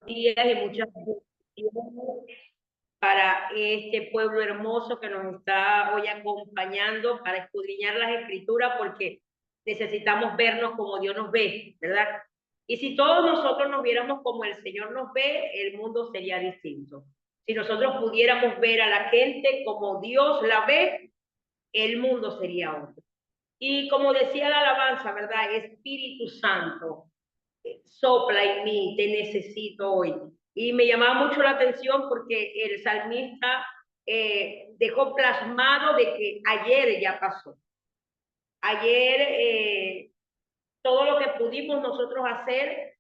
días y muchas bendiciones para este pueblo hermoso que nos está hoy acompañando para escudriñar las escrituras, porque necesitamos vernos como Dios nos ve, ¿verdad? Y si todos nosotros nos viéramos como el Señor nos ve, el mundo sería distinto. Si nosotros pudiéramos ver a la gente como Dios la ve, el mundo sería otro. Y como decía la alabanza, ¿verdad? Espíritu Santo, sopla en mí, te necesito hoy. Y me llamaba mucho la atención porque el salmista dejó plasmado de que ayer ya pasó. Ayer todo lo que pudimos nosotros hacer,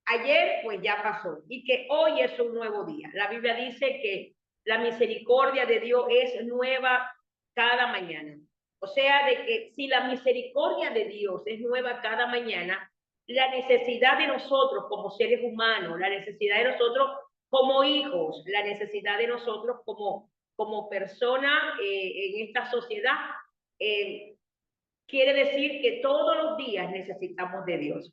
ayer pues ya pasó. Y que hoy es un nuevo día. La Biblia dice que la misericordia de Dios es nueva cada mañana. O sea, de que si la misericordia de Dios es nueva cada mañana, la necesidad de nosotros como seres humanos, la necesidad de nosotros como hijos, la necesidad de nosotros como personas en esta sociedad, eh, quiere decir que todos los días necesitamos de Dios.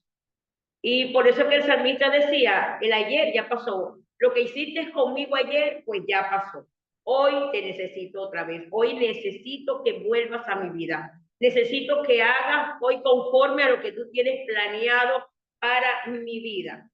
Y por eso que el salmista decía, el ayer ya pasó, lo que hiciste conmigo ayer, pues ya pasó. Hoy te necesito otra vez, hoy necesito que vuelvas a mi vida. Necesito que hagas hoy conforme a lo que tú tienes planeado para mi vida.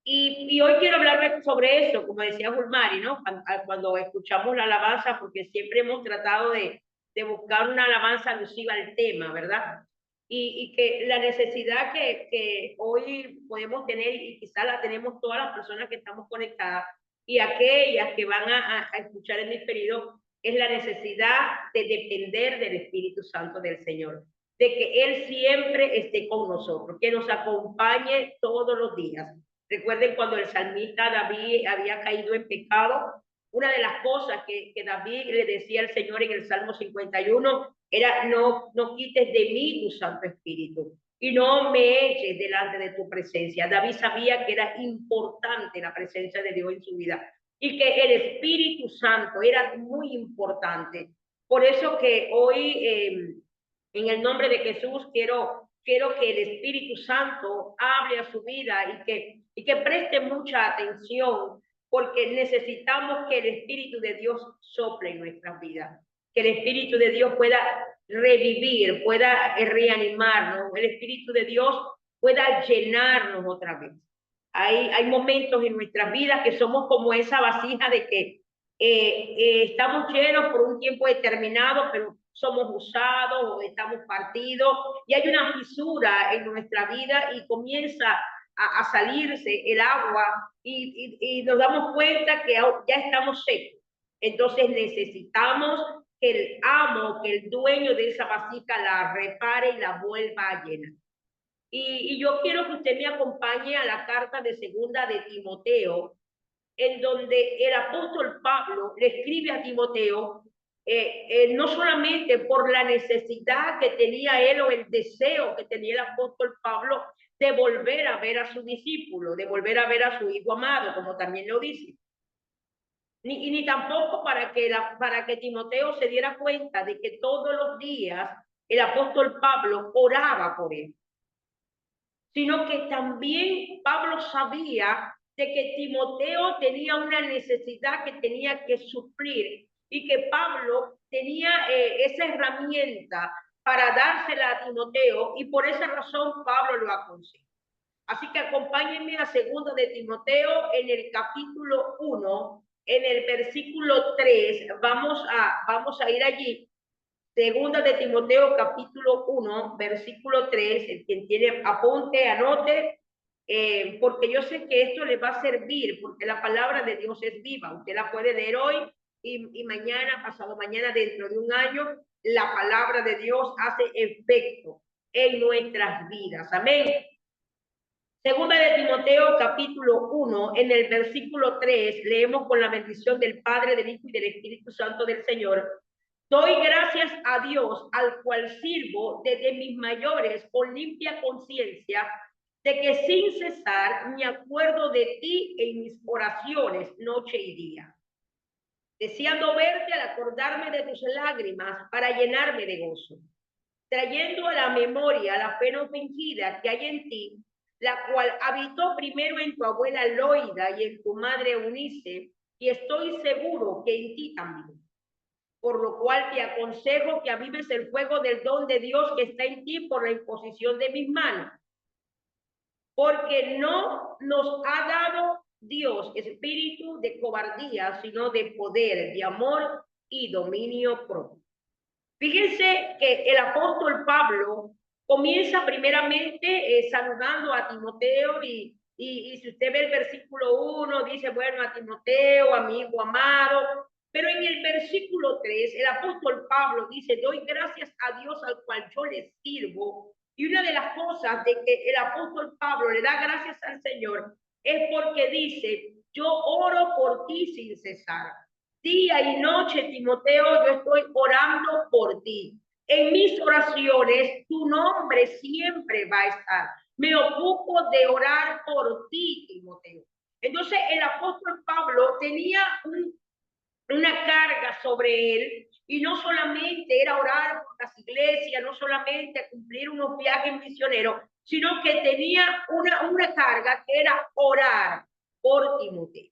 Y hoy quiero hablar sobre eso, como decía Julmari, ¿no? Cuando escuchamos la alabanza, porque siempre hemos tratado de buscar una alabanza alusiva al tema, ¿verdad? Y que la necesidad que hoy podemos tener, y quizás la tenemos todas las personas que estamos conectadas, y aquellas que van a escuchar en diferido, es la necesidad de depender del Espíritu Santo del Señor, de que Él siempre esté con nosotros, que nos acompañe todos los días. Recuerden cuando el salmista David había caído en pecado, una de las cosas que David le decía al Señor en el Salmo 51 era, no quites de mí tu Santo Espíritu y no me eches delante de tu presencia. David sabía que era importante la presencia de Dios en su vida y que el Espíritu Santo era muy importante. Por eso que hoy, en el nombre de Jesús, quiero que el Espíritu Santo hable a su vida y que preste mucha atención, porque necesitamos que el Espíritu de Dios sople en nuestras vidas, que el Espíritu de Dios pueda revivir, pueda reanimarnos, el Espíritu de Dios pueda llenarnos otra vez. Hay momentos en nuestras vidas que somos como esa vasija de que estamos llenos por un tiempo determinado, pero somos usados o estamos partidos y hay una fisura en nuestra vida y comienza a salirse el agua y nos damos cuenta que ya estamos secos. Entonces necesitamos que el amo, que el dueño de esa vasija la repare y la vuelva a llenar. Y yo quiero que usted me acompañe a la carta de segunda de Timoteo, en donde el apóstol Pablo le escribe a Timoteo, no solamente por la necesidad que tenía él o el deseo que tenía el apóstol Pablo de volver a ver a su discípulo, de volver a ver a su hijo amado, como también lo dice, ni tampoco para que Timoteo se diera cuenta de que todos los días el apóstol Pablo oraba por él, sino que también Pablo sabía de que Timoteo tenía una necesidad que tenía que suplir y que Pablo tenía esa herramienta para dársela a Timoteo y por esa razón Pablo lo aconseja. Así que acompáñenme a segundo de Timoteo en el capítulo 1, en el versículo 3, vamos a ir allí. Segunda de Timoteo, capítulo 1, versículo 3, el quien tiene apunte, anote, porque yo sé que esto le va a servir, porque la palabra de Dios es viva. Usted la puede leer hoy y mañana, pasado mañana, dentro de un año, la palabra de Dios hace efecto en nuestras vidas. Amén. Segunda de Timoteo, capítulo 1, en el versículo 3, leemos con la bendición del Padre, del Hijo y del Espíritu Santo del Señor. Doy gracias a Dios, al cual sirvo desde mis mayores con limpia conciencia, de que sin cesar me acuerdo de ti en mis oraciones noche y día, deseando verte al acordarme de tus lágrimas para llenarme de gozo, trayendo a la memoria la fe no fingida que hay en ti, la cual habitó primero en tu abuela Loida y en tu madre Eunice, y estoy seguro que en ti también. Por lo cual te aconsejo que avives el fuego del don de Dios que está en ti por la imposición de mis manos. Porque no nos ha dado Dios espíritu de cobardía, sino de poder, de amor y dominio propio. Fíjense que el apóstol Pablo comienza primeramente saludando a Timoteo y si usted ve el versículo 1, dice, bueno, a Timoteo, amigo amado, pero en el versículo 3, el apóstol Pablo dice, doy gracias a Dios al cual yo le sirvo. Y una de las cosas de que el apóstol Pablo le da gracias al Señor es porque dice, yo oro por ti sin cesar. Día y noche, Timoteo, yo estoy orando por ti. En mis oraciones, tu nombre siempre va a estar. Me ocupo de orar por ti, Timoteo. Entonces, el apóstol Pablo tenía una carga sobre él y no solamente era orar por las iglesias, no solamente cumplir unos viajes misioneros, sino que tenía una carga que era orar por Timoteo.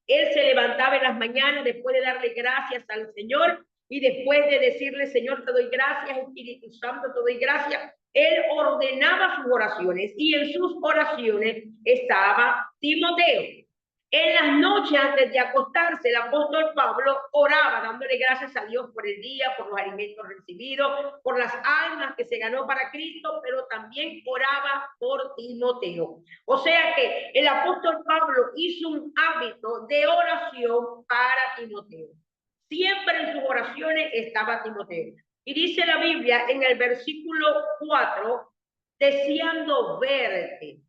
Él se levantaba en las mañanas después de darle gracias al Señor y después de decirle, Señor, te doy gracias, Espíritu Santo, te doy gracias. Él ordenaba sus oraciones y en sus oraciones estaba Timoteo. En las noches antes de acostarse, el apóstol Pablo oraba dándole gracias a Dios por el día, por los alimentos recibidos, por las almas que se ganó para Cristo, pero también oraba por Timoteo. O sea que el apóstol Pablo hizo un hábito de oración para Timoteo. Siempre en sus oraciones estaba Timoteo. Y dice la Biblia en el versículo 4, deseando verte.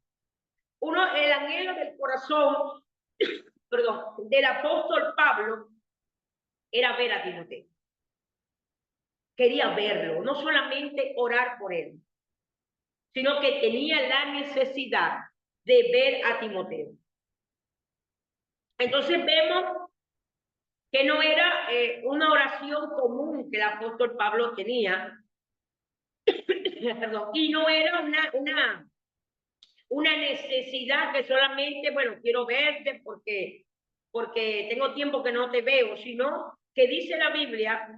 El anhelo del corazón, perdón, del apóstol Pablo era ver a Timoteo. Quería verlo, no solamente orar por él, sino que tenía la necesidad de ver a Timoteo. Entonces vemos que no era una oración común que el apóstol Pablo tenía, perdón, y no era una necesidad que solamente, bueno, quiero verte porque tengo tiempo que no te veo, sino que dice la Biblia,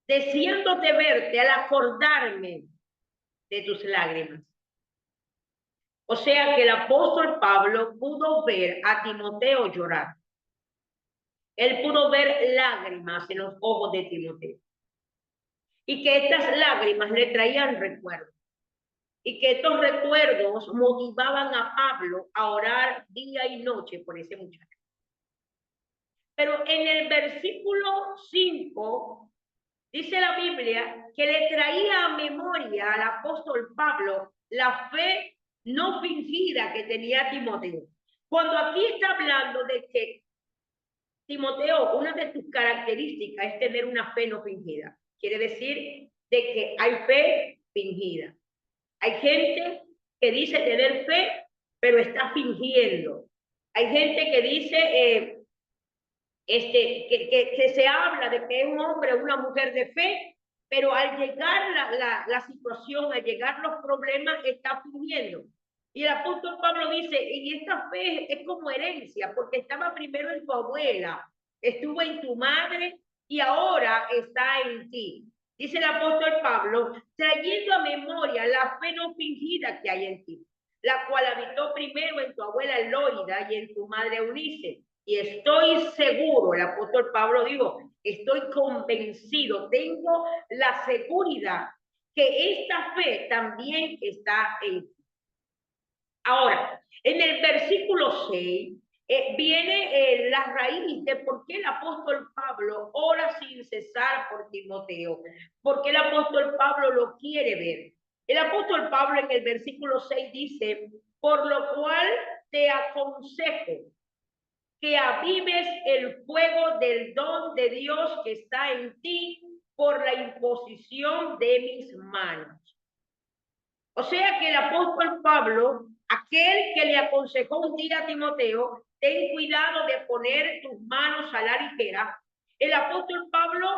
deseándote verte al acordarme de tus lágrimas. O sea que el apóstol Pablo pudo ver a Timoteo llorar. Él pudo ver lágrimas en los ojos de Timoteo. Y que estas lágrimas le traían recuerdos. Y que estos recuerdos motivaban a Pablo a orar día y noche por ese muchacho. Pero en el versículo 5 dice la Biblia que le traía a memoria al apóstol Pablo la fe no fingida que tenía Timoteo. Cuando aquí está hablando de que Timoteo, una de tus características es tener una fe no fingida. Quiere decir de que hay fe fingida. Hay gente que dice tener fe, pero está fingiendo. Hay gente que dice que se habla de que es un hombre o una mujer de fe, pero al llegar la situación, al llegar los problemas, está fingiendo. Y el apóstol Pablo dice, y esta fe es como herencia, porque estaba primero en tu abuela, estuvo en tu madre y ahora está en ti. Dice el apóstol Pablo, trayendo a memoria la fe no fingida que hay en ti, la cual habitó primero en tu abuela Loida y en tu madre Eunice. Y estoy seguro, el apóstol Pablo dijo, estoy convencido, tengo la seguridad que esta fe también está en ti. Ahora, en el versículo 6 viene la raíz de por qué el apóstol Pablo ora sin cesar por Timoteo, porque el apóstol Pablo lo quiere ver. El apóstol Pablo en el versículo 6 dice, por lo cual te aconsejo que avives el fuego del don de Dios que está en ti por la imposición de mis manos. O sea que el apóstol Pablo, aquel que le aconsejó un día a Timoteo, ten cuidado de poner tus manos a la ligera. El apóstol Pablo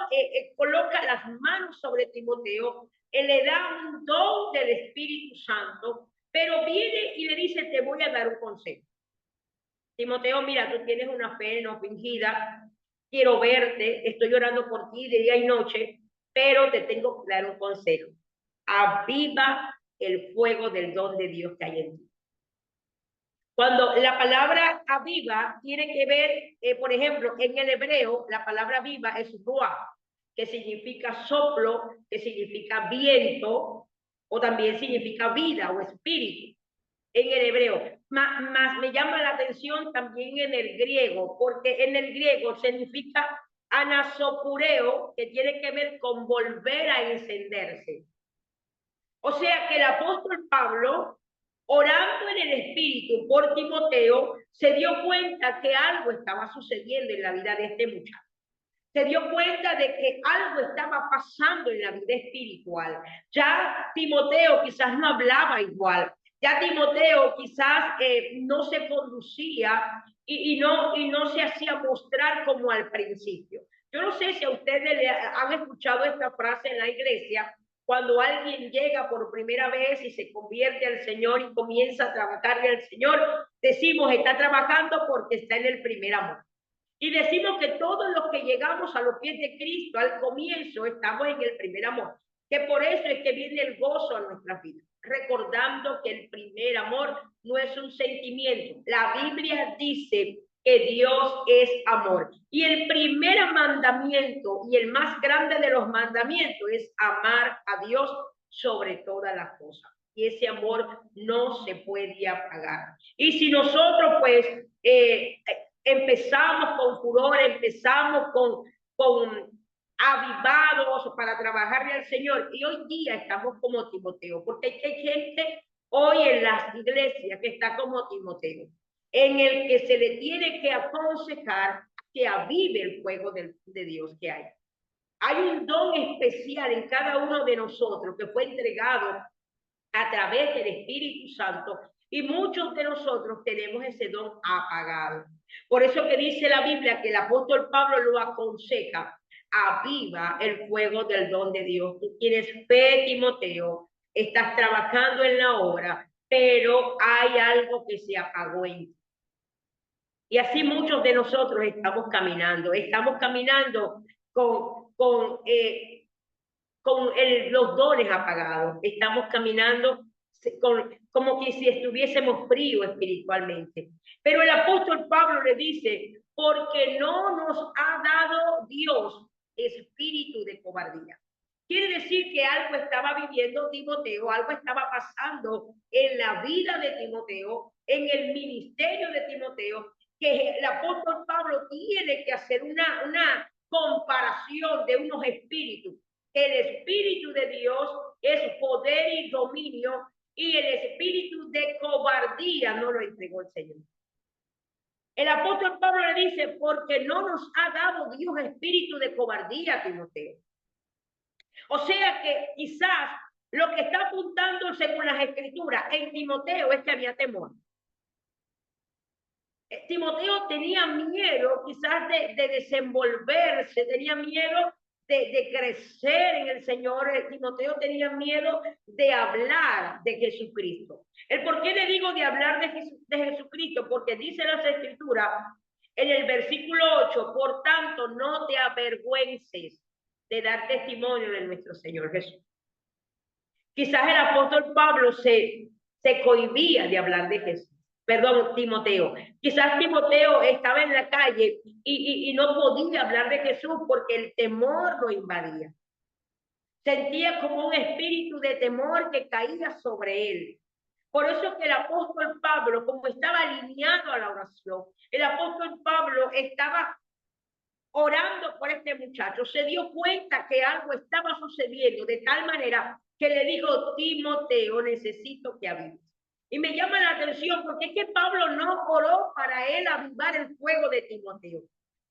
coloca las manos sobre Timoteo, le da un don del Espíritu Santo, pero viene y le dice, te voy a dar un consejo. Timoteo, mira, tú tienes una fe no fingida, quiero verte, estoy orando por ti de día y noche, pero te tengo que dar un consejo. Aviva el fuego del don de Dios que hay en ti. Cuando la palabra aviva tiene que ver, por ejemplo, en el hebreo, la palabra viva es ruah, que significa soplo, que significa viento, o también significa vida o espíritu en el hebreo. Más me llama la atención también en el griego, porque en el griego significa anasopureo, que tiene que ver con volver a encenderse. O sea que el apóstol Pablo, orando en el Espíritu por Timoteo, se dio cuenta que algo estaba sucediendo en la vida de este muchacho. Se dio cuenta de que algo estaba pasando en la vida espiritual. Ya Timoteo quizás no hablaba igual. Ya Timoteo quizás no se conducía y no se hacía mostrar como al principio. Yo no sé si a ustedes le han escuchado esta frase en la iglesia, cuando alguien llega por primera vez y se convierte al Señor y comienza a trabajarle al Señor, decimos, está trabajando porque está en el primer amor. Y decimos que todos los que llegamos a los pies de Cristo al comienzo estamos en el primer amor, que por eso es que viene el gozo a nuestra vida, recordando que el primer amor no es un sentimiento. La Biblia dice que Dios es amor. Y el primer mandamiento y el más grande de los mandamientos es amar a Dios sobre todas las cosas. Y ese amor no se puede apagar. Y si nosotros pues empezamos con furor, empezamos con avivados para trabajarle al Señor, y hoy día estamos como Timoteo, porque hay gente hoy en las iglesias que está como Timoteo, en el que se le tiene que aconsejar que avive el fuego de Dios que hay. Hay un don especial en cada uno de nosotros que fue entregado a través del Espíritu Santo, y muchos de nosotros tenemos ese don apagado. Por eso que dice la Biblia que el apóstol Pablo lo aconseja, aviva el fuego del don de Dios. Tú tienes fe, Timoteo, estás trabajando en la obra, pero hay algo que se apagó en ti. Y así muchos de nosotros estamos caminando con los dones apagados. Estamos caminando como que si estuviésemos fríos espiritualmente. Pero el apóstol Pablo le dice, porque no nos ha dado Dios espíritu de cobardía. Quiere decir que algo estaba viviendo Timoteo, algo estaba pasando en la vida de Timoteo, en el ministerio de Timoteo, que el apóstol Pablo tiene que hacer una comparación de unos espíritus. El espíritu de Dios es poder y dominio, y el espíritu de cobardía no lo entregó el Señor. El apóstol Pablo le dice, porque no nos ha dado Dios espíritu de cobardía, Timoteo. O sea que quizás lo que está apuntando según las escrituras en Timoteo es que había temor. Timoteo tenía miedo quizás de desenvolverse, tenía miedo de crecer en el Señor. Timoteo tenía miedo de hablar de Jesucristo. ¿El por qué le digo de hablar de Jesucristo? Porque dice las escrituras en el versículo 8, por tanto no te avergüences de dar testimonio de nuestro Señor Jesús. Quizás el apóstol Pablo se cohibía de hablar de Jesús. Perdón, Timoteo. Quizás Timoteo estaba en la calle y no podía hablar de Jesús porque el temor lo invadía. Sentía como un espíritu de temor que caía sobre él. Por eso que el apóstol Pablo, como estaba alineado a la oración, el apóstol Pablo estaba orando por este muchacho, se dio cuenta que algo estaba sucediendo de tal manera que le dijo, Timoteo, necesito que avives. Y me llama la atención porque es que Pablo no oró para él avivar el fuego de Timoteo.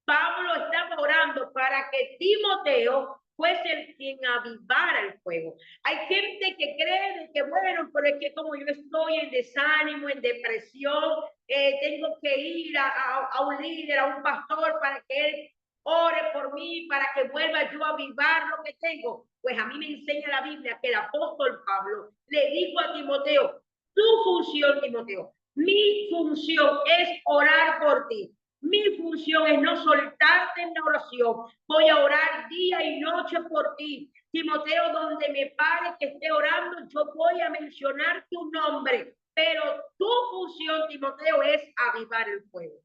Pablo estaba orando para que Timoteo fuese el quien avivara el fuego. Hay gente que cree que bueno, pero es que como yo estoy en desánimo, en depresión, tengo que ir a un líder, a un pastor para que él ore por mí, para que vuelva yo a avivar lo que tengo. Pues a mí me enseña la Biblia que el apóstol Pablo le dijo a Timoteo, Tu función, Timoteo, mi función es orar por ti. Mi función es no soltarte en la oración. Voy a orar día y noche por ti. Timoteo, donde me pare que esté orando, yo voy a mencionar tu nombre. Pero tu función, Timoteo, es avivar el fuego.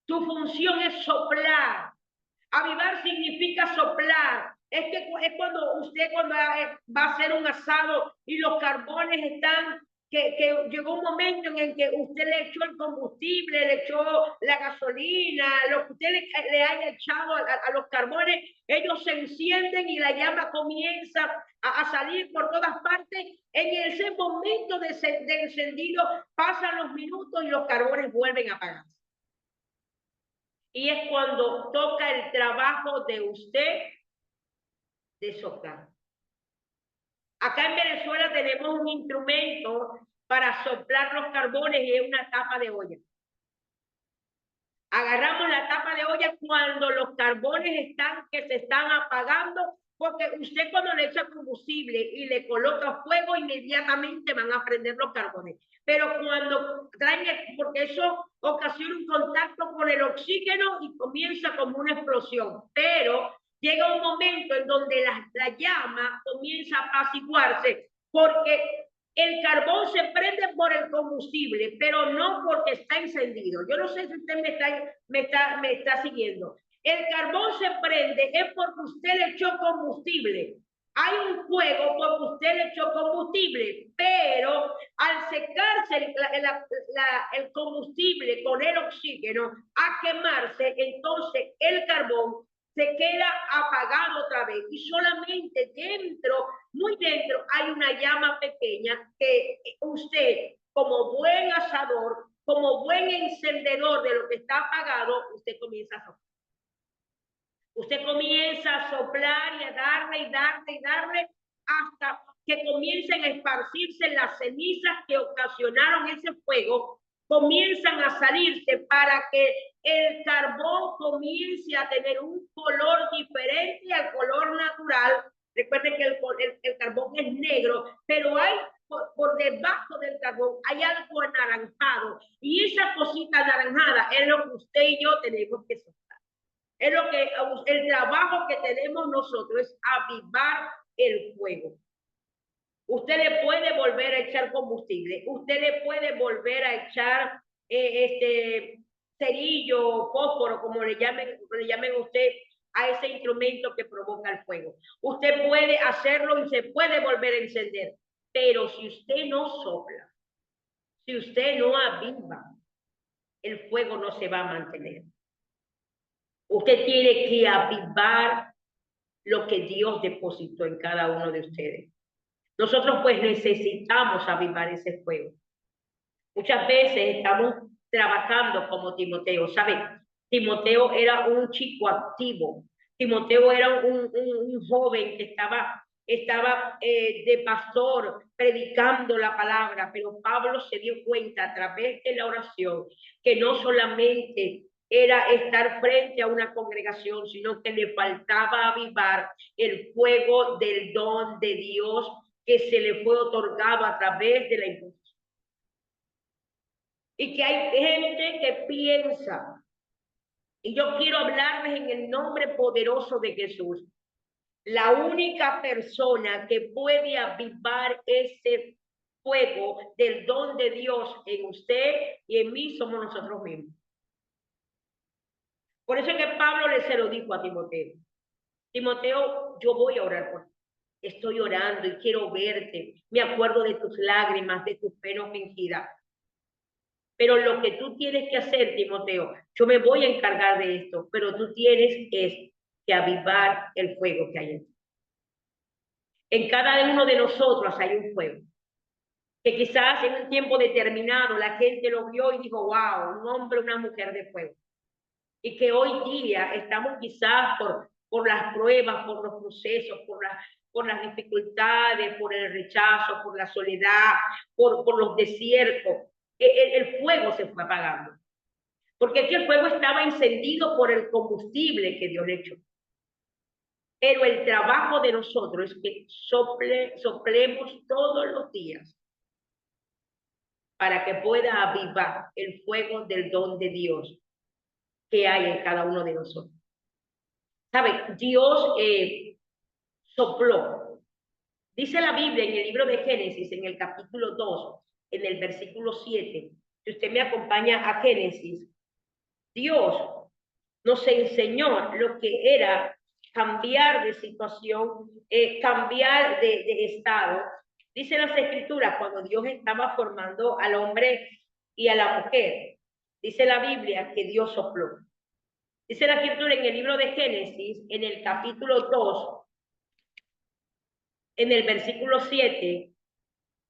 Tu función es soplar. Avivar significa soplar. Es cuando usted cuando va a hacer un asado y los carbones están, que llegó un momento en el que usted le echó el combustible, le echó la gasolina, lo que usted le haya echado a los carbones, ellos se encienden y la llama comienza a salir por todas partes. En ese momento de encendido pasan los minutos y los carbones vuelven a apagarse. Y es cuando toca el trabajo de usted de soplar. Acá en Venezuela tenemos un instrumento para soplar los carbones y es una tapa de olla. Agarramos la tapa de olla cuando los carbones que se están apagando, porque usted cuando le echa combustible y le coloca fuego, inmediatamente van a prender los carbones. Pero cuando traen, porque eso ocasiona un contacto con el oxígeno y comienza como una explosión. Pero llega un momento en donde la llama comienza a apaciguarse, porque el carbón se prende por el combustible, pero no porque está encendido. Yo no sé si usted me está siguiendo. El carbón se prende es porque usted le echó combustible. Hay un fuego porque usted le echó combustible, pero al secarse el combustible con el oxígeno, a quemarse, entonces el carbón se queda apagado otra vez y solamente dentro, muy dentro, hay una llama pequeña que usted, como buen asador, como buen encendedor de lo que está apagado, usted comienza a soplar. Usted comienza a soplar y a darle y darle y darle hasta que comiencen a esparcirse las cenizas que ocasionaron ese fuego, comienzan a salirse para que el carbón comience a tener un color diferente al color natural. Recuerden que el carbón es negro, pero hay por debajo del carbón hay algo anaranjado y esa cosita anaranjada es lo que usted y yo tenemos que soltar. Es lo que el trabajo que tenemos nosotros es avivar el fuego. Usted le puede volver a echar combustible, usted le puede volver a echar cerillo, fósforo, como le llamen usted a ese instrumento que provoca el fuego. Usted puede hacerlo y se puede volver a encender, pero si usted no sopla, si usted no aviva, el fuego no se va a mantener. Usted tiene que avivar lo que Dios depositó en cada uno de ustedes. Nosotros pues necesitamos avivar ese fuego. Muchas veces estamos trabajando como Timoteo, ¿sabe? Timoteo era un chico activo. Timoteo era un joven que estaba de pastor predicando la palabra, pero Pablo se dio cuenta a través de la oración que no solamente era estar frente a una congregación, sino que le faltaba avivar el fuego del don de Dios que se le fue otorgado a través de la imposición. Y que hay gente que piensa, y yo quiero hablarles en el nombre poderoso de Jesús, la única persona que puede avivar ese fuego del don de Dios en usted y en mí somos nosotros mismos. Por eso es que Pablo se lo dijo a Timoteo. Timoteo, yo voy a orar por ti. Estoy orando y quiero verte. Me acuerdo de tus lágrimas, de tus penas fingidas. Pero lo que tú tienes que hacer, Timoteo, yo me voy a encargar de esto, pero tú tienes que avivar el fuego que hay en ti. En cada uno de nosotros hay un fuego, que quizás en un tiempo determinado la gente lo vio y dijo, wow, un hombre, una mujer de fuego. Y que hoy día estamos quizás por las pruebas, por los procesos, por las dificultades, por el rechazo, por la soledad, por los desiertos. El fuego se fue apagando. Porque aquí el fuego estaba encendido por el combustible que Dios le echó. Pero el trabajo de nosotros es que soplemos todos los días para que pueda avivar el fuego del don de Dios que hay en cada uno de nosotros. ¿Sabe? Dios sopló. Dice la Biblia en el libro de Génesis, en el capítulo 2, en el versículo 7. Si usted me acompaña a Génesis, Dios nos enseñó lo que era cambiar de situación, cambiar de estado. Dice las Escrituras, cuando Dios estaba formando al hombre y a la mujer, dice la Biblia que Dios sopló. Dice la Escritura en el libro de Génesis, en el capítulo 2, en el versículo 7,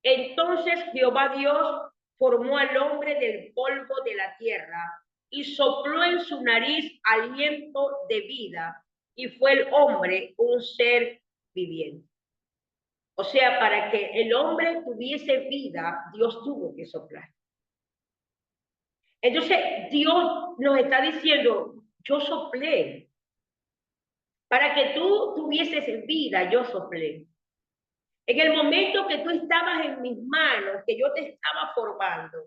entonces Jehová Dios formó al hombre del polvo de la tierra y sopló en su nariz aliento de vida, y fue el hombre un ser viviente. O sea, para que el hombre tuviese vida, Dios tuvo que soplar. Entonces, Dios nos está diciendo, yo soplé. Para que tú tuvieses vida, yo soplé. En el momento que tú estabas en mis manos, que yo te estaba formando,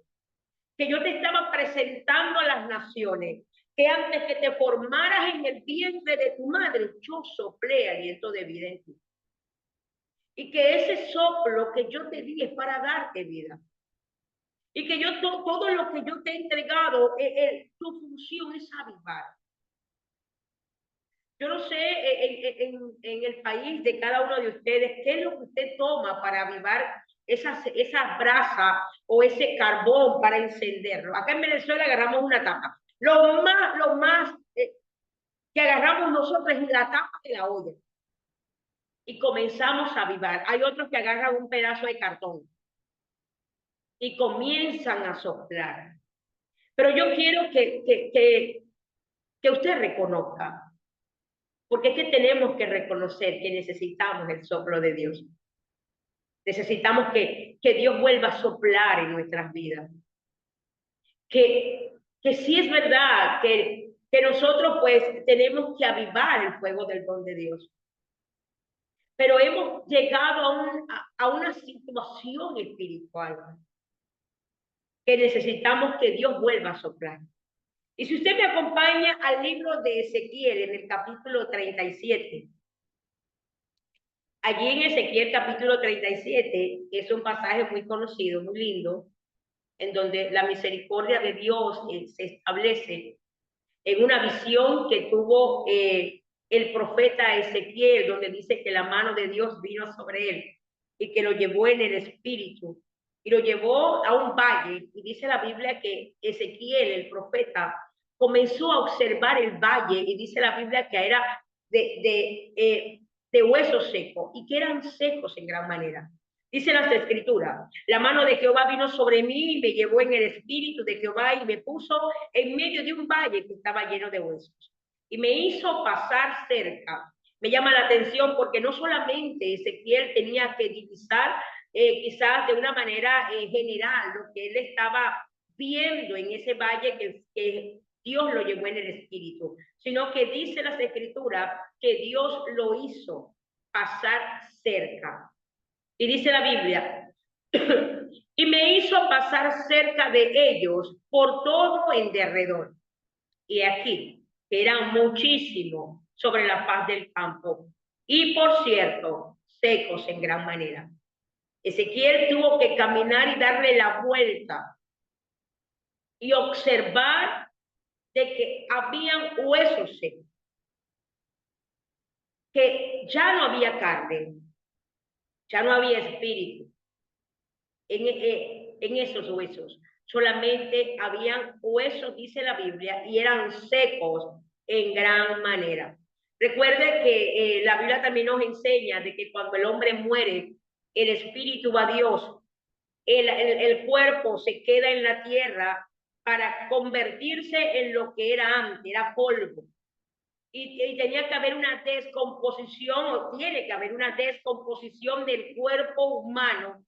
que yo te estaba presentando a las naciones, que antes que te formaras en el vientre de tu madre, yo soplé aliento de vida en ti. Y que ese soplo que yo te di es para darte vida. Y que yo todo lo que yo te he entregado, tu función es avivar. Yo no sé en el país de cada uno de ustedes qué es lo que usted toma para avivar esa brasa o ese carbón para encenderlo. Acá en Venezuela agarramos una tapa. Lo más que agarramos nosotros es la tapa de la olla y comenzamos a avivar. Hay otros que agarran un pedazo de cartón y comienzan a soplar. Pero yo quiero que usted reconozca. Porque es que tenemos que reconocer que necesitamos el soplo de Dios. Necesitamos que Dios vuelva a soplar en nuestras vidas. Que sí es verdad que nosotros pues tenemos que avivar el fuego del don de Dios. Pero hemos llegado a una situación espiritual que necesitamos que Dios vuelva a soplar. Y si usted me acompaña al libro de Ezequiel en el capítulo 37, allí en Ezequiel capítulo 37 es un pasaje muy conocido, muy lindo, en donde la misericordia de Dios se establece en una visión que tuvo el profeta Ezequiel, donde dice que la mano de Dios vino sobre él y que lo llevó en el espíritu y lo llevó a un valle. Y dice la Biblia que Ezequiel, el profeta, comenzó a observar el valle y dice la Biblia que era de huesos secos y que eran secos en gran manera. Dice las Escrituras, la mano de Jehová vino sobre mí y me llevó en el espíritu de Jehová y me puso en medio de un valle que estaba lleno de huesos. Y me hizo pasar cerca. Me llama la atención porque no solamente Ezequiel tenía que divisar quizás de una manera general lo que él estaba viendo en ese valle que Dios lo llevó en el espíritu, sino que dice las Escrituras que Dios lo hizo pasar cerca. Y dice la Biblia, y me hizo pasar cerca de ellos por todo en derredor. Y aquí, que eran muchísimos sobre la faz del campo. Y por cierto, secos en gran manera. Ezequiel tuvo que caminar y darle la vuelta y observar de que habían huesos secos, que ya no había carne, ya no había espíritu en esos huesos. Solamente habían huesos, dice la Biblia, y eran secos en gran manera. Recuerde que la Biblia también nos enseña de que cuando el hombre muere, el espíritu va a Dios, el cuerpo se queda en la tierra para convertirse en lo que era antes, era polvo. Y tenía que haber una descomposición, o tiene que haber una descomposición del cuerpo humano,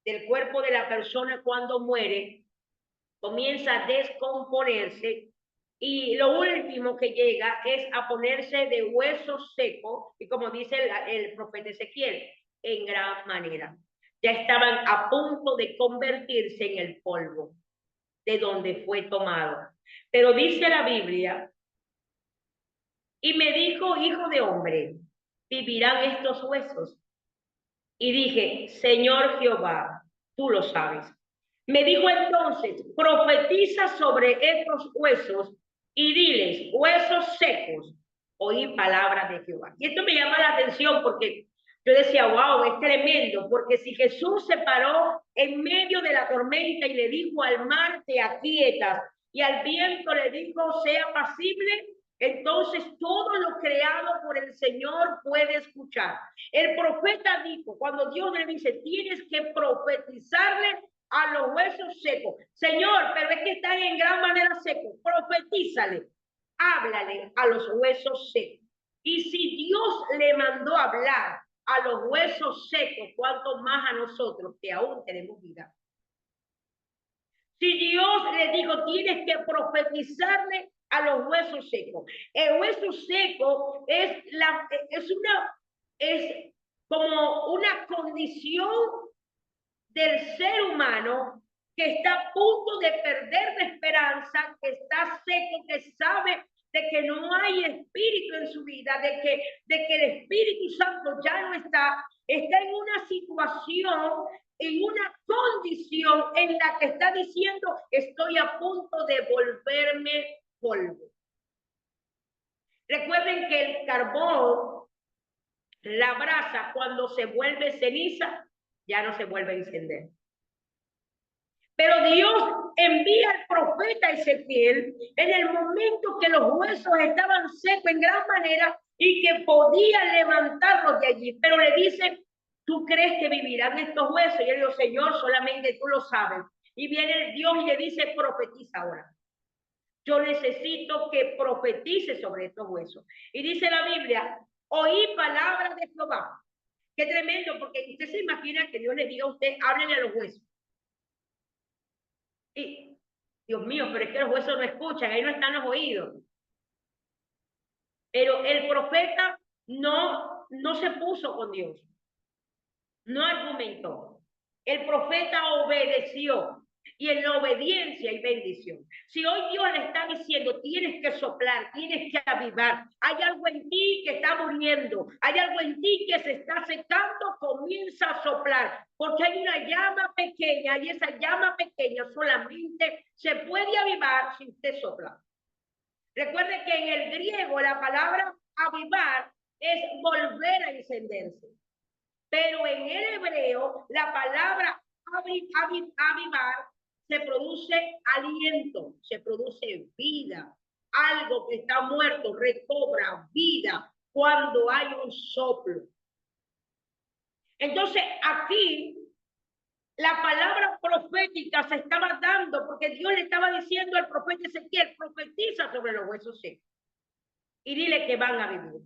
del cuerpo de la persona cuando muere, comienza a descomponerse y lo último que llega es a ponerse de huesos secos y como dice el profeta Ezequiel, en gran manera. ya estaban a punto de convertirse en el polvo de donde fue tomado. Pero dice la Biblia, y me dijo, hijo de hombre, ¿vivirán estos huesos? Y dije, Señor Jehová, tú lo sabes. Me dijo entonces, profetiza sobre estos huesos y diles, huesos secos, oí palabras de Jehová. Y esto me llama la atención porque yo decía, wow, es tremendo, porque si Jesús se paró en medio de la tormenta y le dijo al mar, te aquietas, y al viento le dijo, sea apacible, entonces todo lo creado por el Señor puede escuchar. El profeta dijo, cuando Dios le dice, tienes que profetizarle a los huesos secos. Señor, pero es que están en gran manera secos. Profetízale, háblale a los huesos secos. Y si Dios le mandó hablar a los huesos secos, cuánto más a nosotros que aún tenemos vida. Si Dios le dijo, tienes que profetizarle a los huesos secos. El hueso seco es como una condición del ser humano que está a punto de perder la esperanza, que está seco, que sabe de que no hay espíritu en su vida, de que el Espíritu Santo ya no está en una situación, en una condición en la que está diciendo, estoy a punto de volverme polvo. Recuerden que el carbón, la brasa, cuando se vuelve ceniza, ya no se vuelve a encender. Pero Dios envía al profeta Ezequiel en el momento que los huesos estaban secos en gran manera y que podía levantarlos de allí. Pero le dice, ¿tú crees que vivirán estos huesos? Y él dijo, Señor, solamente tú lo sabes. Y viene Dios y le dice, profetiza ahora. Yo necesito que profetice sobre estos huesos. Y dice la Biblia, oí palabras de Jehová. Qué tremendo, porque usted se imagina que Dios le diga a usted, háblele a los huesos. Y, Dios mío, pero es que los huesos no escuchan, ahí no están los oídos. Pero el profeta no se puso con Dios, no argumentó. El profeta obedeció. Y en la obediencia hay bendición. Si hoy Dios le está diciendo, tienes que soplar, tienes que avivar, hay algo en ti que está muriendo, hay algo en ti que se está secando, comienza a soplar, porque hay una llama pequeña y esa llama pequeña solamente se puede avivar si usted sopla. Recuerde que en el griego la palabra avivar es volver a encenderse, pero en el hebreo la palabra avivar se produce aliento, se produce vida. Algo que está muerto recobra vida cuando hay un soplo. Entonces aquí la palabra profética se estaba dando porque Dios le estaba diciendo al profeta Ezequiel, profetiza sobre los huesos secos y dile que van a vivir.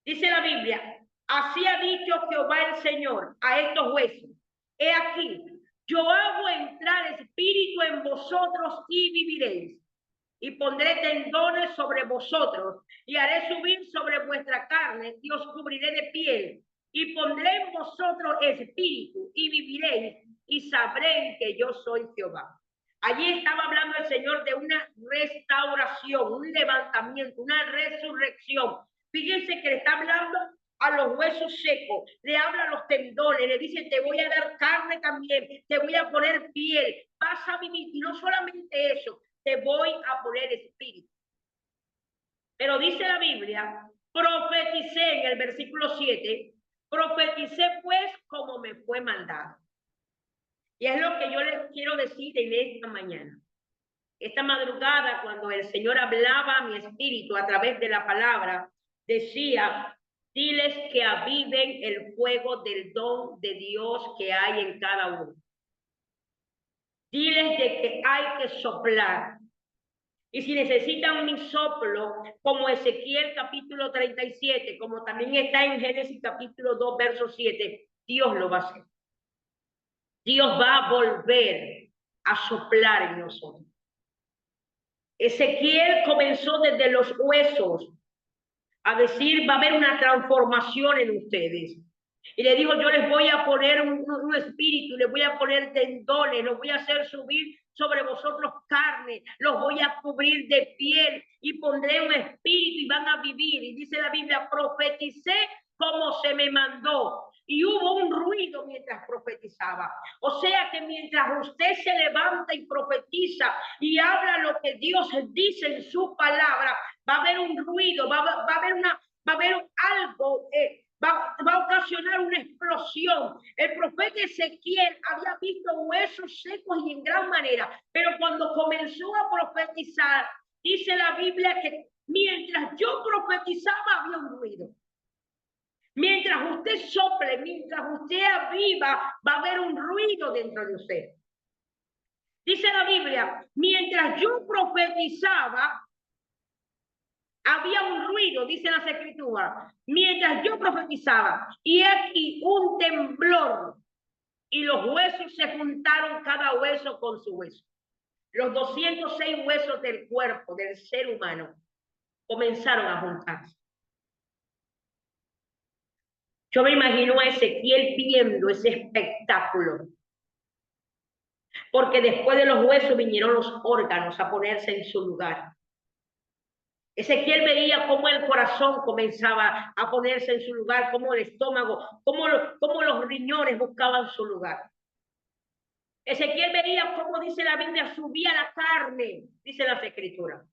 Dice la Biblia, así ha dicho Jehová el Señor a estos huesos. He aquí, yo hago entrar espíritu en vosotros y viviréis. Y pondré tendones sobre vosotros y haré subir sobre vuestra carne y os cubriré de piel. Y pondré en vosotros espíritu y viviréis y sabréis que yo soy Jehová. Allí estaba hablando el Señor de una restauración, un levantamiento, una resurrección. Fíjense que le está hablando a los huesos secos, le habla a los tendones, le dice, te voy a dar carne también, te voy a poner piel, vas a vivir. Y no solamente eso, te voy a poner espíritu. Pero dice la Biblia, profeticé en el versículo 7, profeticé pues como me fue mandado. Y es lo que yo les quiero decir en esta mañana. Esta madrugada, cuando el Señor hablaba a mi espíritu a través de la palabra, decía, diles que aviven el fuego del don de Dios que hay en cada uno. Diles de que hay que soplar. Y si necesitan un soplo, como Ezequiel capítulo 37, como también está en Génesis capítulo 2, verso 7, Dios lo va a hacer. Dios va a volver a soplar en nosotros. Ezequiel comenzó desde los huesos a decir, va a haber una transformación en ustedes. Y le dijo, yo les voy a poner un espíritu, les voy a poner tendones, los voy a hacer subir sobre vosotros carne, los voy a cubrir de piel y pondré un espíritu y van a vivir. Y dice la Biblia, profeticé como se me mandó. Y hubo un ruido mientras profetizaba. O sea que mientras usted se levanta y profetiza y habla lo que Dios dice en su palabra, va a haber un ruido, va a haber algo, va a ocasionar una explosión. El profeta Ezequiel había visto huesos secos y en gran manera, pero cuando comenzó a profetizar, dice la Biblia que mientras yo profetizaba había un ruido. Mientras usted sople, mientras usted aviva, va a haber un ruido dentro de usted. Dice la Biblia, mientras yo profetizaba, había un ruido, dice las escrituras, mientras yo profetizaba, y aquí un temblor, y los huesos se juntaron cada hueso con su hueso. Los 206 huesos del cuerpo del ser humano comenzaron a juntarse. Yo me imagino a Ezequiel viendo ese espectáculo, porque después de los huesos vinieron los órganos a ponerse en su lugar. Ezequiel veía cómo el corazón comenzaba a ponerse en su lugar, cómo el estómago, cómo los riñones buscaban su lugar. Ezequiel veía cómo, dice la Biblia, subía la carne, dice las escrituras.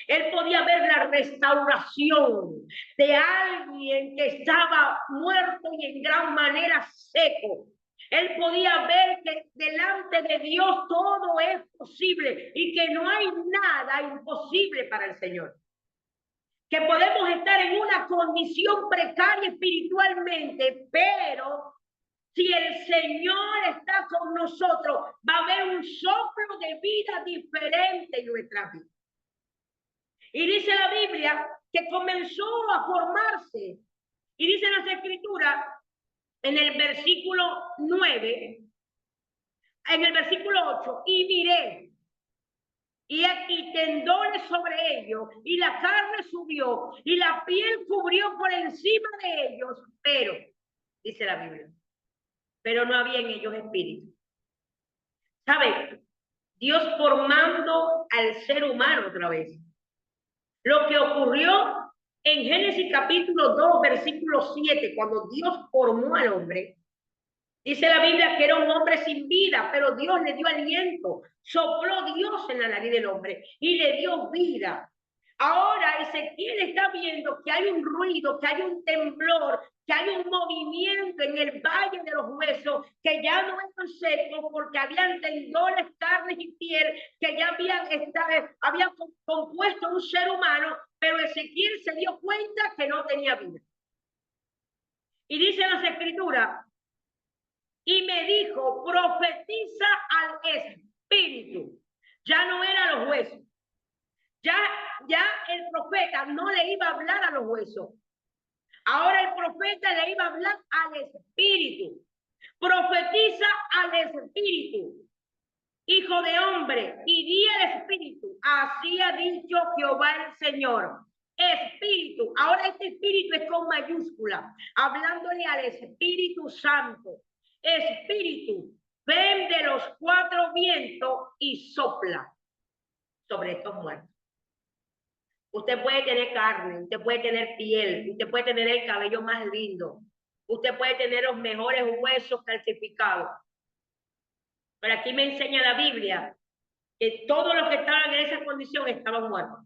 Él podía ver la restauración de alguien que estaba muerto y en gran manera seco. Él podía ver que delante de Dios todo es posible y que no hay nada imposible para el Señor. Que podemos estar en una condición precaria espiritualmente, pero si el Señor está con nosotros, va a haber un soplo de vida diferente en nuestra vida. Y dice la Biblia que comenzó a formarse. Y dice las escrituras en el versículo 9, en el versículo 8, y miré, y aquí tendones sobre ellos, y la carne subió, y la piel cubrió por encima de ellos, pero, dice la Biblia, pero no había en ellos espíritu. ¿Sabe? Dios formando al ser humano otra vez. Lo que ocurrió en Génesis capítulo 2, versículo 7, cuando Dios formó al hombre, dice la Biblia que era un hombre sin vida, pero Dios le dio aliento, sopló Dios en la nariz del hombre y le dio vida. Ahora Ezequiel está viendo que hay un ruido, que hay un temblor, que hay un movimiento en el valle de los huesos, que ya no están secos porque habían tendones, carnes y piel, que ya habían compuesto un ser humano, pero Ezequiel se dio cuenta que no tenía vida. Y dice las escrituras, y me dijo, profetiza al espíritu. Ya no eran los huesos. Ya el profeta no le iba a hablar a los huesos. Ahora el profeta le iba a hablar al espíritu. Profetiza al espíritu. Hijo de hombre, y di al espíritu. Así ha dicho Jehová el Señor. Espíritu. Ahora este espíritu es con mayúscula, hablándole al Espíritu Santo. Espíritu, ven de los cuatro vientos y sopla sobre estos muertos. Usted puede tener carne, usted puede tener piel, usted puede tener el cabello más lindo, usted puede tener los mejores huesos calcificados. Pero aquí me enseña la Biblia que todos los que estaban en esa condición estaban muertos.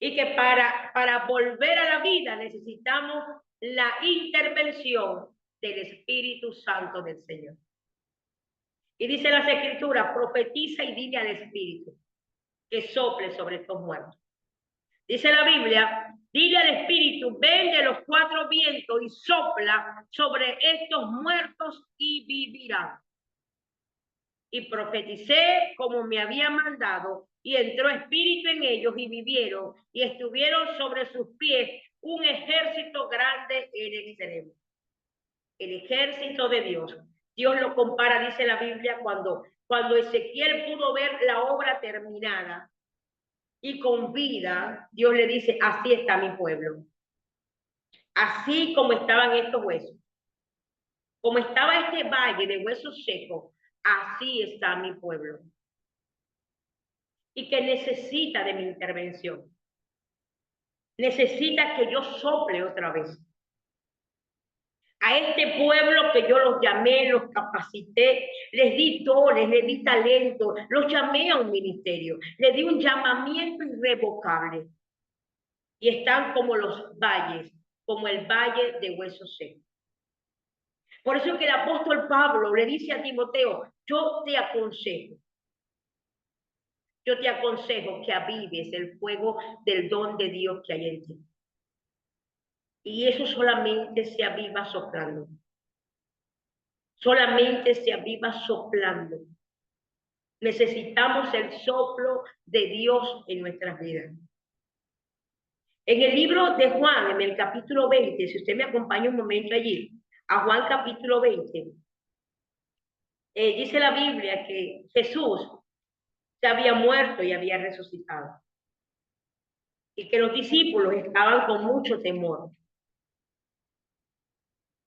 Y que para volver a la vida necesitamos la intervención del Espíritu Santo del Señor. Y dice las Escrituras, profetiza y dile al Espíritu que sople sobre estos muertos. Dice la Biblia, dile al Espíritu, ven de los cuatro vientos y sopla sobre estos muertos y vivirán. Y profeticé como me había mandado, y entró espíritu en ellos y vivieron, y estuvieron sobre sus pies un ejército grande en extremo. El ejército de Dios. Dios lo compara, dice la Biblia, cuando Ezequiel pudo ver la obra terminada y con vida, Dios le dice, así está mi pueblo. así como estaban estos huesos, como estaba este valle de huesos secos, así está mi pueblo. Y que necesita de mi intervención. Necesita que yo sople otra vez. A este pueblo que yo los llamé, los capacité, les di dones, les di talento, los llamé a un ministerio, les di un llamamiento irrevocable. Y están como los valles, como el valle de huesos secos. Por eso es que el apóstol Pablo le dice a Timoteo, yo te aconsejo que avives el fuego del don de Dios que hay en ti. Y eso solamente se aviva soplando. Solamente se aviva soplando. Necesitamos el soplo de Dios en nuestras vidas. En el libro de Juan, en el capítulo 20, si usted me acompaña un momento allí, a Juan capítulo 20, dice la Biblia que Jesús se había muerto y había resucitado. Y que los discípulos estaban con mucho temor.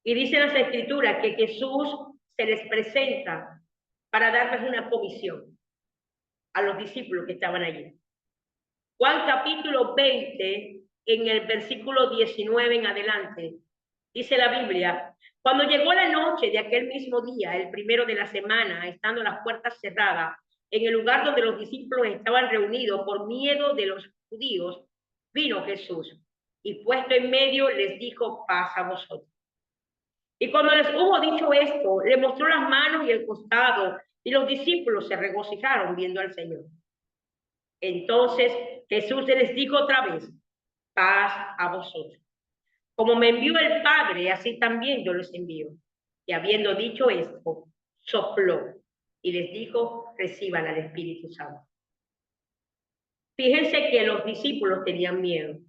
Y dice las Escrituras que Jesús se les presenta para darles una comisión a los discípulos que estaban allí. Juan capítulo 20, en el versículo 19 en adelante, dice la Biblia, cuando llegó la noche de aquel mismo día, el primero de la semana, estando las puertas cerradas, en el lugar donde los discípulos estaban reunidos por miedo de los judíos, vino Jesús y puesto en medio les dijo, paz a vosotros. Y cuando les hubo dicho esto, le mostró las manos y el costado, y los discípulos se regocijaron viendo al Señor. Entonces Jesús les dijo otra vez, paz a vosotros. Como me envió el Padre, así también yo les envío. Y habiendo dicho esto, sopló y les dijo, reciban al Espíritu Santo. Fíjense que los discípulos tenían miedo.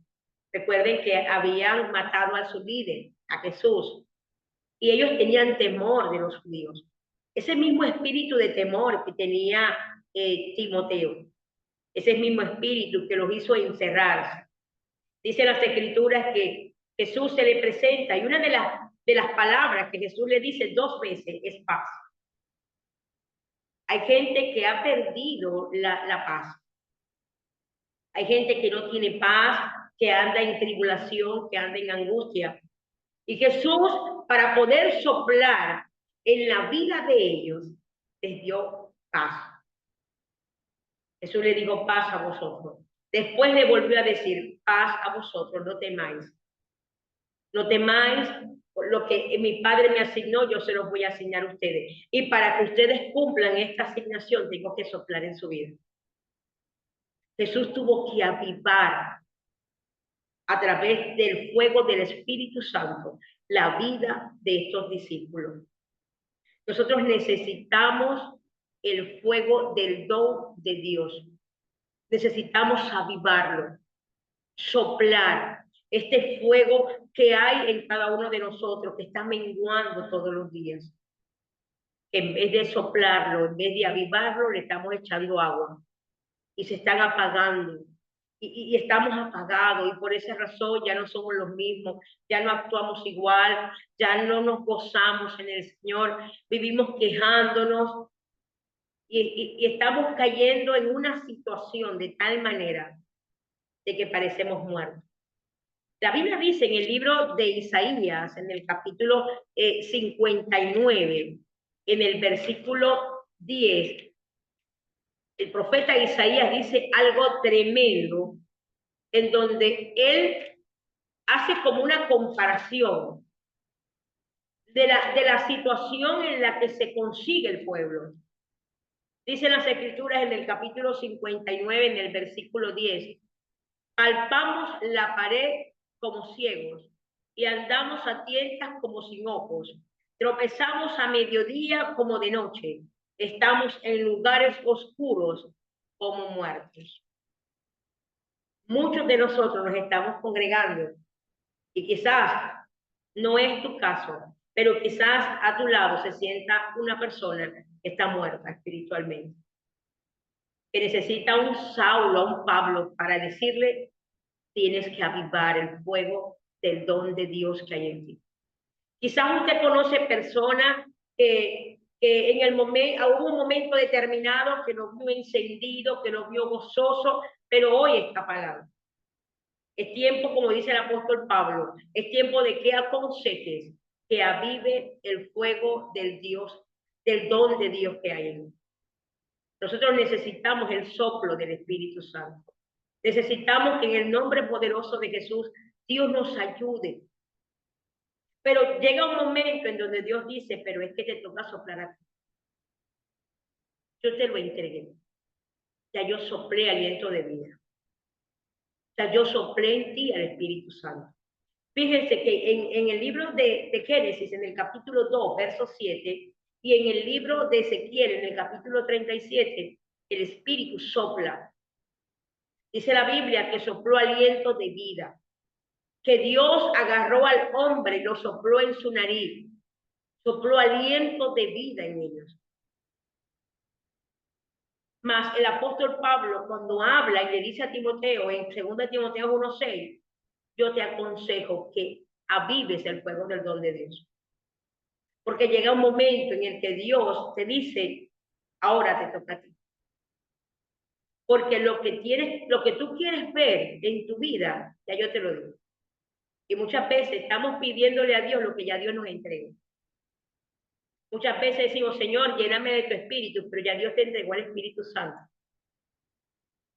Recuerden que habían matado a su líder, a Jesús, y ellos tenían temor de los judíos. Ese mismo espíritu de temor que tenía Timoteo, ese mismo espíritu que los hizo encerrarse. Dice las Escrituras que Jesús se le presenta y una de las palabras que Jesús le dice 2 veces es paz. Hay gente que ha perdido la paz. Hay gente que no tiene paz, que anda en tribulación, que anda en angustia. Y Jesús, para poder soplar en la vida de ellos, les dio paz. Jesús le dijo paz a vosotros. Después le volvió a decir paz a vosotros, no temáis. No temáis, lo que mi Padre me asignó, yo se los voy a asignar a ustedes. Y para que ustedes cumplan esta asignación, tengo que soplar en su vida. Jesús tuvo que avivar a través del fuego del Espíritu Santo la vida de estos discípulos. Nosotros necesitamos el fuego del don de Dios. Necesitamos avivarlo, soplar este fuego que hay en cada uno de nosotros, que está menguando todos los días. En vez de soplarlo, en vez de avivarlo, le estamos echando agua y se están apagando. Y estamos apagados y por esa razón ya no somos los mismos, ya no actuamos igual, ya no nos gozamos en el Señor, vivimos quejándonos y estamos cayendo en una situación de tal manera de que parecemos muertos. La Biblia dice en el libro de Isaías, en el capítulo 59, en el versículo 10, el profeta Isaías dice algo tremendo, en donde él hace como una comparación de la situación en la que se consigue el pueblo. Dicen las Escrituras en el capítulo 59, en el versículo 10, palpamos la pared como ciegos y andamos a tientas como sin ojos. Tropezamos a mediodía como de noche. Estamos en lugares oscuros como muertos. Muchos de nosotros nos estamos congregando y quizás no es tu caso, pero quizás a tu lado se sienta una persona que está muerta espiritualmente, que necesita un Saulo, un Pablo para decirle, tienes que avivar el fuego del don de Dios que hay en ti. Quizás usted conoce personas que en el momento, hubo un momento determinado que lo vio encendido, que lo vio gozoso, pero hoy está apagado. Es tiempo, como dice el apóstol Pablo, es tiempo de que aconsejes, que avive el fuego del Dios, del don de Dios que hay en él. Nosotros necesitamos el soplo del Espíritu Santo. Necesitamos que en el nombre poderoso de Jesús, Dios nos ayude. Pero llega un momento en donde Dios dice, pero es que te toca soplar a ti. Yo te lo entregué. Ya yo soplé aliento de vida. Ya yo soplé en ti al Espíritu Santo. Fíjense que en el libro de Génesis, en el capítulo 2, verso 7, y en el libro de Ezequiel, en el capítulo 37, el Espíritu sopla. Dice la Biblia que sopló aliento de vida, que Dios agarró al hombre y lo sopló en su nariz, sopló aliento de vida en ellos. Mas el apóstol Pablo, cuando habla y le dice a Timoteo, en 2 Timoteo 1:6, yo te aconsejo que avives el fuego del don de Dios. Porque llega un momento en el que Dios te dice, ahora te toca a ti. Porque lo que tú quieres ver en tu vida, ya yo te lo digo. Y muchas veces estamos pidiéndole a Dios lo que ya Dios nos entregó. Muchas veces decimos, Señor, lléname de tu espíritu, pero ya Dios te entregó el Espíritu Santo.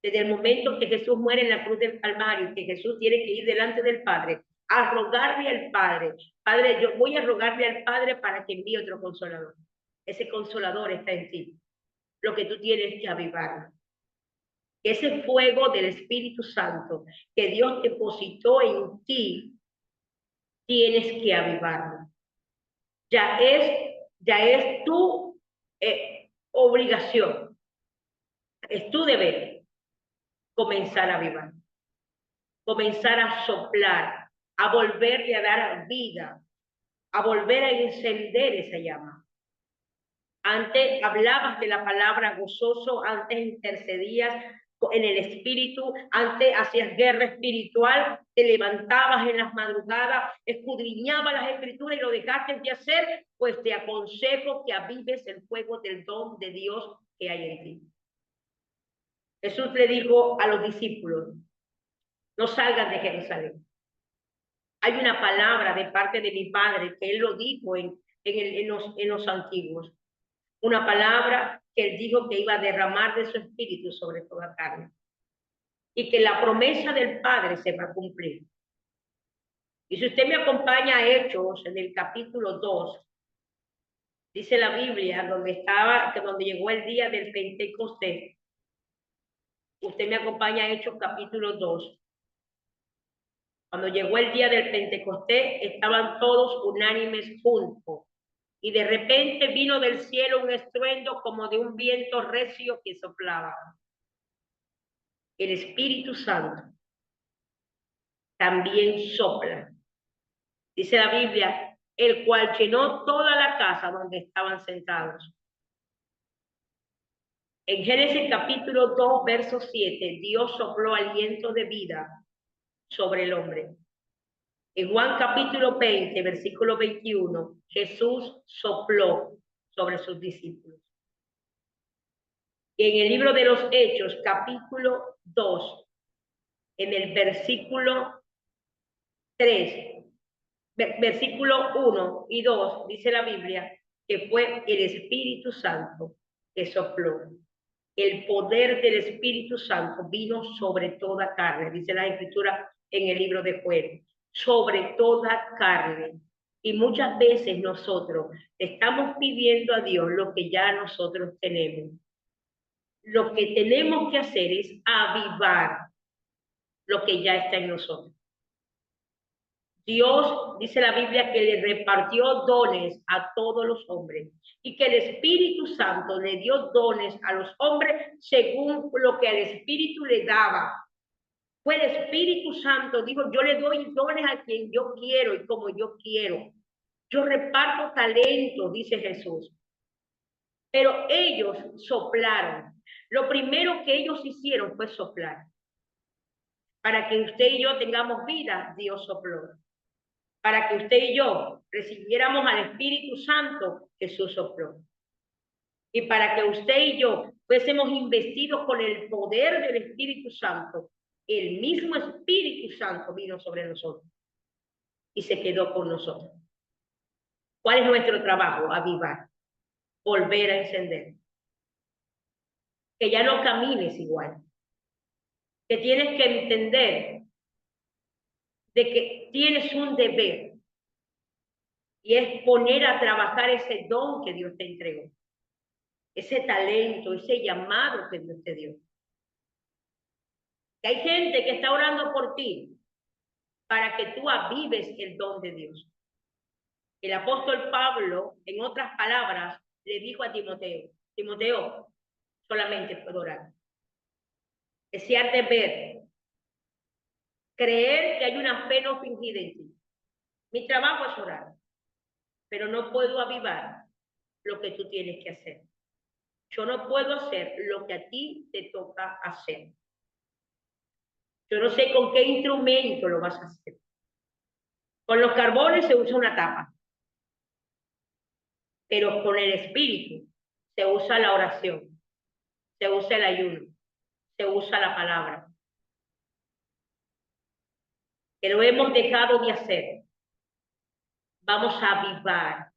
Desde el momento que Jesús muere en la cruz del Calvario, que Jesús tiene que ir delante del Padre, a rogarle al Padre, Padre, yo voy a rogarle al Padre para que envíe otro consolador. Ese consolador está en ti. Lo que tú tienes que avivar. Ese fuego del Espíritu Santo que Dios depositó en ti, tienes que avivarlo. Ya es tu obligación, es tu deber comenzar a avivar, comenzar a soplar, a volverle a dar vida, a volver a encender esa llama. Antes hablabas de la palabra gozoso, antes intercedías en el espíritu, antes hacías guerra espiritual, te levantabas en las madrugadas, escudriñabas las escrituras y lo dejaste de hacer, pues te aconsejo que avives el fuego del don de Dios que hay en ti. Jesús le dijo a los discípulos, no salgan de Jerusalén. Hay una palabra de parte de mi Padre que Él lo dijo en los antiguos. Una palabra que Él dijo que iba a derramar de su espíritu sobre toda carne. Y que la promesa del Padre se va a cumplir. Y si usted me acompaña a Hechos en el capítulo 2, dice la Biblia, donde llegó el día del Pentecostés. Usted me acompaña a Hechos capítulo 2. Cuando llegó el día del Pentecostés, estaban todos unánimes juntos. Y de repente vino del cielo un estruendo como de un viento recio que soplaba. El Espíritu Santo también sopla. Dice la Biblia, el cual llenó toda la casa donde estaban sentados. En Génesis capítulo 2, verso 7, Dios sopló aliento de vida sobre el hombre. En Juan capítulo 20, versículo 21, Jesús sopló sobre sus discípulos. Y en el libro de los Hechos, capítulo 2, en el versículo 3, versículo 1 y 2, dice la Biblia que fue el Espíritu Santo que sopló. El poder del Espíritu Santo vino sobre toda carne, dice la Escritura en el libro de Juan, sobre toda carne. Y muchas veces nosotros estamos pidiendo a Dios lo que ya nosotros tenemos. Lo que tenemos que hacer es avivar lo que ya está en nosotros. Dios, dice la Biblia, que le repartió dones a todos los hombres y que el Espíritu Santo le dio dones a los hombres según lo que al Espíritu le daba. Fue el Espíritu Santo, dijo, yo le doy dones a quien yo quiero y como yo quiero. Yo reparto talentos, dice Jesús. Pero ellos soplaron. Lo primero que ellos hicieron fue soplar. Para que usted y yo tengamos vida, Dios sopló. para que usted y yo recibiéramos al Espíritu Santo, Jesús sopló. Y para que usted y yo fuésemos investidos con el poder del Espíritu Santo, el mismo Espíritu Santo vino sobre nosotros y se quedó con nosotros. ¿Cuál es nuestro trabajo? Avivar, volver a encender. Que ya no camines igual. Que tienes que entender de que tienes un deber y es poner a trabajar ese don que Dios te entregó, ese talento, ese llamado que Dios te dio. Que hay gente que está orando por ti para que tú avives el don de Dios. El apóstol Pablo, en otras palabras, le dijo a Timoteo, Timoteo, solamente puedo orar. Desearte ver, creer que hay una fe no fingida en ti. Mi trabajo es orar, pero no puedo avivar lo que tú tienes que hacer. Yo no puedo hacer lo que a ti te toca hacer. Yo no sé con qué instrumento lo vas a hacer. Con los carbones se usa una tapa, pero con el espíritu se usa la oración, se usa el ayuno, se usa la palabra. Que lo hemos dejado de hacer. Vamos a avivar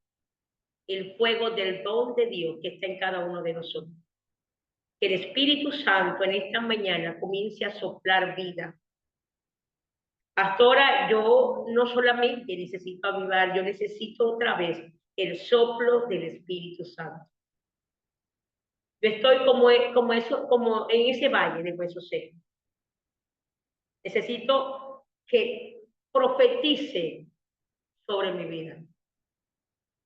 el fuego del don de Dios que está en cada uno de nosotros. Que el Espíritu Santo en esta mañana comience a soplar vida. Pastora, yo no solamente necesito avivar, yo necesito otra vez el soplo del Espíritu Santo. Yo estoy como en ese valle de huesos secos. Necesito que profetice sobre mi vida.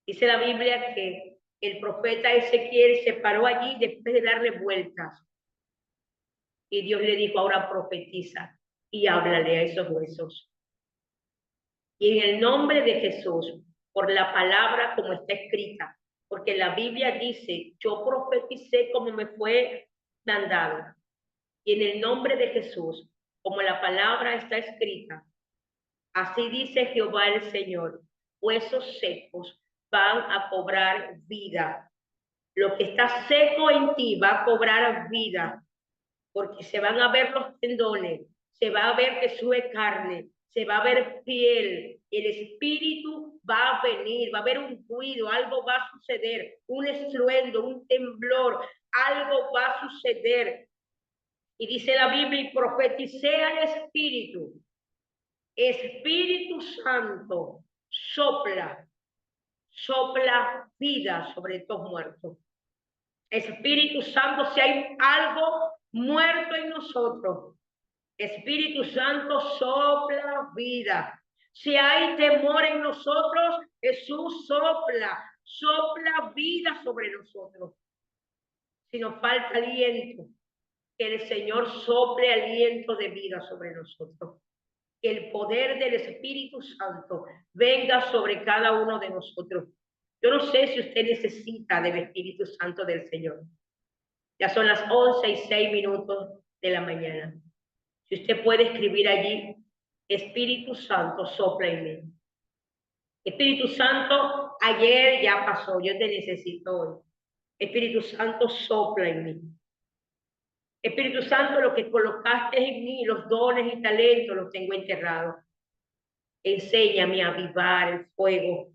Dice la Biblia que el profeta Ezequiel se paró allí después de darle vueltas. Y Dios le dijo, ahora profetiza y háblale a esos huesos. Y en el nombre de Jesús, por la palabra como está escrita, porque la Biblia dice, yo profeticé como me fue mandado. Y en el nombre de Jesús, como la palabra está escrita, así dice Jehová el Señor, huesos secos van a cobrar vida. Lo que está seco en ti va a cobrar vida, porque se van a ver los tendones, se va a ver que sube carne, se va a ver piel, el espíritu va a venir, va a haber un ruido, algo va a suceder, un estruendo, un temblor, algo va a suceder. Y dice la Biblia, y profeticé al Espíritu, Espíritu Santo, sopla vida sobre estos muertos. Espíritu Santo, si hay algo muerto en nosotros, Espíritu Santo, sopla vida. Si hay temor en nosotros, Jesús sopla vida sobre nosotros. Si nos falta aliento, que el Señor sople aliento de vida sobre nosotros. Que el poder del Espíritu Santo venga sobre cada uno de nosotros. Yo no sé si usted necesita del Espíritu Santo del Señor. Ya son las 11:06 de la mañana. Si usted puede escribir allí, Espíritu Santo, sopla en mí. Espíritu Santo, ayer ya pasó, yo te necesito hoy. Espíritu Santo, sopla en mí. Espíritu Santo, lo que colocaste en mí, los dones y talentos, los tengo enterrados. Enséñame a avivar el fuego.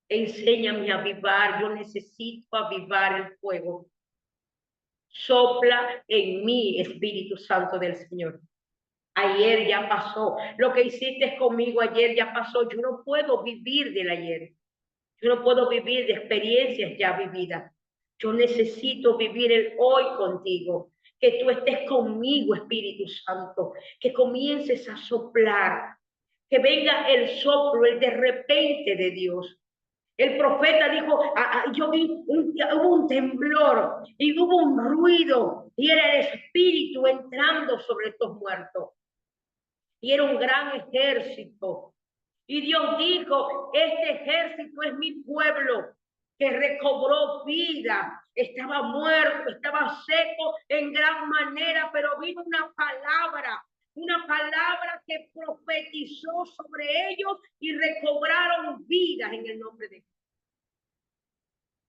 Enséñame a avivar, yo necesito avivar el fuego. Sopla en mí, Espíritu Santo del Señor. Ayer ya pasó. Lo que hiciste conmigo ayer ya pasó. Yo no puedo vivir del ayer. Yo no puedo vivir de experiencias ya vividas. Yo necesito vivir el hoy contigo. Que tú estés conmigo, Espíritu Santo. Que comiences a soplar. Que venga el soplo, el de repente de Dios. El profeta dijo, yo vi hubo un temblor y hubo un ruido y era el Espíritu entrando sobre estos muertos. Y era un gran ejército. Y Dios dijo, este ejército es mi pueblo que recobró vida. Estaba muerto, estaba seco en gran manera, pero vino una palabra que profetizó sobre ellos y recobraron vidas en el nombre de Jesús.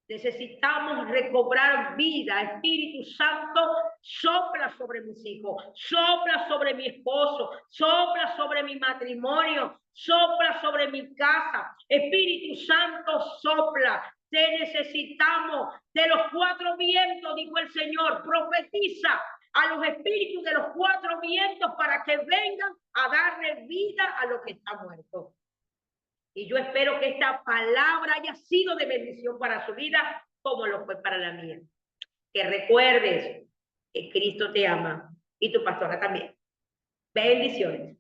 Necesitamos recobrar vida. Espíritu Santo, sopla sobre mis hijos, sopla sobre mi esposo, sopla sobre mi matrimonio, sopla sobre mi casa. Espíritu Santo, sopla. Te necesitamos de los cuatro vientos, dijo el Señor. Profetiza a los espíritus de los cuatro vientos para que vengan a darle vida a lo que está muerto. Y yo espero que esta palabra haya sido de bendición para su vida, como lo fue para la mía. Que recuerdes que Cristo te ama y tu pastora también. Bendiciones.